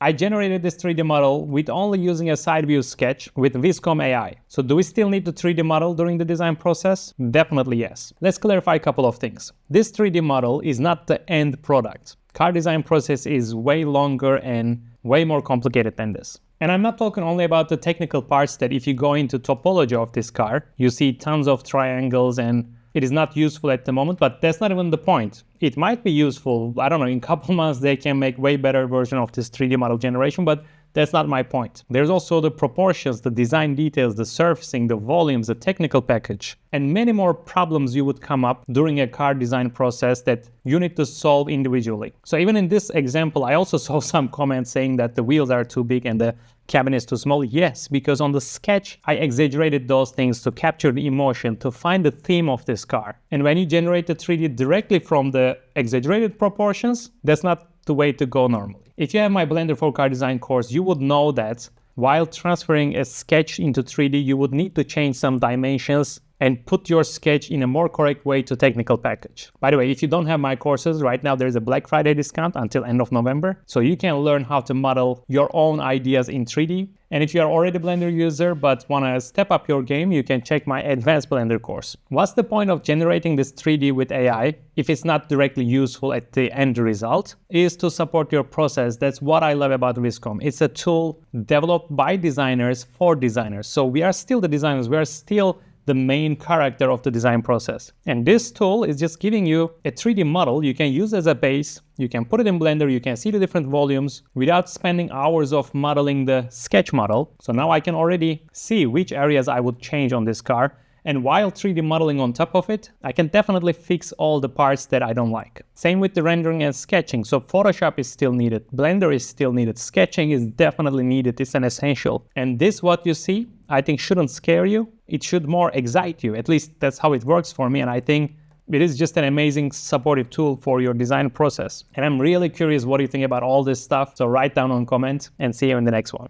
I generated this 3D model with only using a side view sketch with Viscom AI. So do we still need the 3D model during the design process? Definitely yes. Let's clarify a couple of things. This 3D model is not the end product. Car design process is way longer and way more complicated than this. And I'm not talking only about the technical parts that if you go into topology of this car, you see tons of triangles and it is not useful at the moment, but that's not even the point. It might be useful, I don't know, in a couple months they can make way better version of this 3D model generation, but that's not my point. There's also the proportions, the design details, the surfacing, the volumes, the technical package, and many more problems you would come up during a car design process that you need to solve individually. So even in this example, I also saw some comments saying that the wheels are too big and the cabin is too small. Yes, because on the sketch, I exaggerated those things to capture the emotion, to find the theme of this car. And when you generate the 3D directly from the exaggerated proportions, that's not the way to go normally. If you have my Blender for Car Design course, you would know that while transferring a sketch into 3D, you would need to change some dimensions and put your sketch in a more correct way to technical package. By the way, if you don't have my courses, right now there's a Black Friday discount until end of November. So you can learn how to model your own ideas in 3D. And if you are already a Blender user but want to step up your game, you can check my Advanced Blender course. What's the point of generating this 3D with AI if it's not directly useful at the end result? Is to support your process. That's what I love about Viscom. It's a tool developed by designers for designers. So we are still the designers. We are still the main character of the design process. And this tool is just giving you a 3D model you can use as a base. You can put it in Blender, you can see the different volumes without spending hours of modeling the sketch model. So now I can already see which areas I would change on this car. And while 3D modeling on top of it, I can definitely fix all the parts that I don't like. Same with the rendering and sketching. So Photoshop is still needed, Blender is still needed, sketching is definitely needed, it's an essential. And this, what you see, I think shouldn't scare you. It should more excite you. At least that's how it works for me. And I think it is just an amazing supportive tool for your design process. And I'm really curious what you think about all this stuff. So write down on comment and see you in the next one.